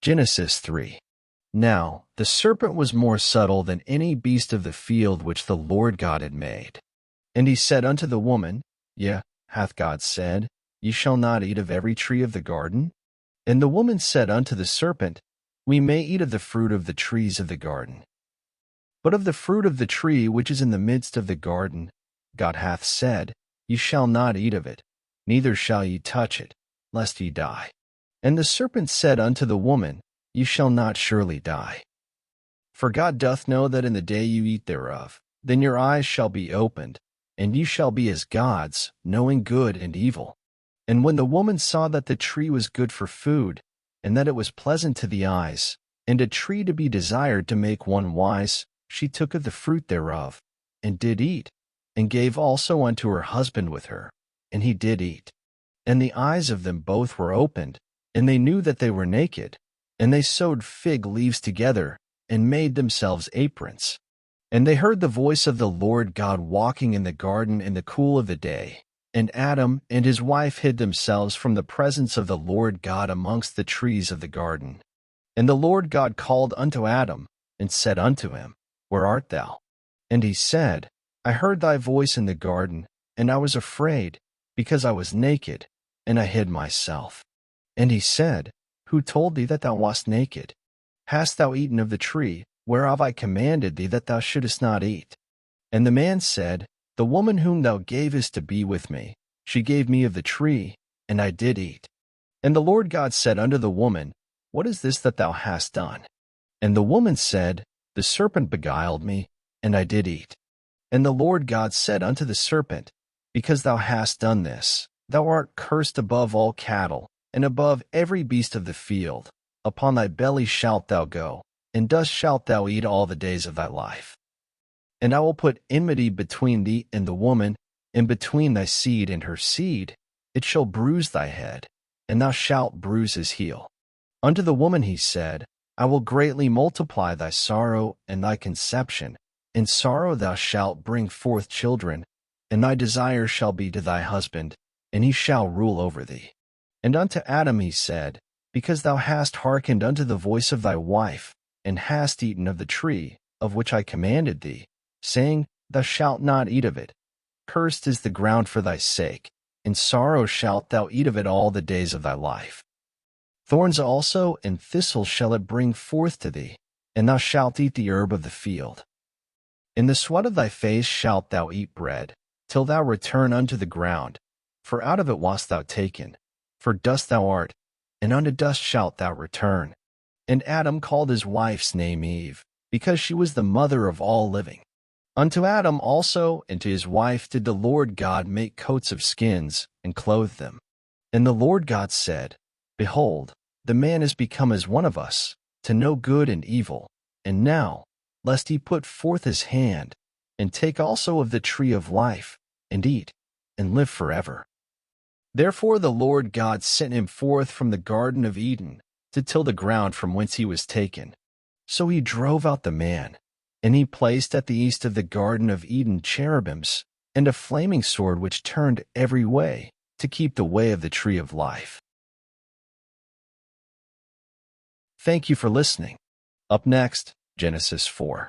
Genesis 3. Now the serpent was more subtle than any beast of the field which the Lord God had made. And he said unto the woman, Yea, hath God said, Ye shall not eat of every tree of the garden? And the woman said unto the serpent, We may eat of the fruit of the trees of the garden. But of the fruit of the tree which is in the midst of the garden, God hath said, Ye shall not eat of it, neither shall ye touch it, lest ye die. And the serpent said unto the woman, Ye shall not surely die. For God doth know that in the day you eat thereof, then your eyes shall be opened, and ye shall be as gods, knowing good and evil. And when the woman saw that the tree was good for food, and that it was pleasant to the eyes, and a tree to be desired to make one wise, she took of the fruit thereof, and did eat, and gave also unto her husband with her, and he did eat. And the eyes of them both were opened, and they knew that they were naked, and they sewed fig leaves together, and made themselves aprons. And they heard the voice of the Lord God walking in the garden in the cool of the day. And Adam and his wife hid themselves from the presence of the Lord God amongst the trees of the garden. And the Lord God called unto Adam, and said unto him, Where art thou? And he said, I heard thy voice in the garden, and I was afraid, because I was naked, and I hid myself. And he said, Who told thee that thou wast naked? Hast thou eaten of the tree, whereof I commanded thee that thou shouldest not eat? And the man said, The woman whom thou gavest to be with me, she gave me of the tree, and I did eat. And the Lord God said unto the woman, What is this that thou hast done? And the woman said, The serpent beguiled me, and I did eat. And the Lord God said unto the serpent, Because thou hast done this, thou art cursed above all cattle, and above every beast of the field. Upon thy belly shalt thou go, and dust shalt thou eat all the days of thy life. And I will put enmity between thee and the woman, and between thy seed and her seed. It shall bruise thy head, and thou shalt bruise his heel. Unto the woman he said, I will greatly multiply thy sorrow and thy conception. In sorrow thou shalt bring forth children, and thy desire shall be to thy husband, and he shall rule over thee. And unto Adam he said, Because thou hast hearkened unto the voice of thy wife, and hast eaten of the tree, of which I commanded thee, saying, Thou shalt not eat of it. Cursed is the ground for thy sake, in sorrow shalt thou eat of it all the days of thy life. Thorns also and thistles shall it bring forth to thee, and thou shalt eat the herb of the field. In the sweat of thy face shalt thou eat bread, till thou return unto the ground, for out of it wast thou taken. For dust thou art, and unto dust shalt thou return. And Adam called his wife's name Eve, because she was the mother of all living. Unto Adam also and to his wife did the Lord God make coats of skins, and clothe them. And the Lord God said, Behold, the man is become as one of us, to know good and evil. And now, lest he put forth his hand, and take also of the tree of life, and eat, and live forever. Therefore the Lord God sent him forth from the Garden of Eden, to till the ground from whence he was taken. So he drove out the man, and he placed at the east of the Garden of Eden cherubims, and a flaming sword which turned every way, to keep the way of the tree of life. Thank you for listening. Up next, Genesis 4.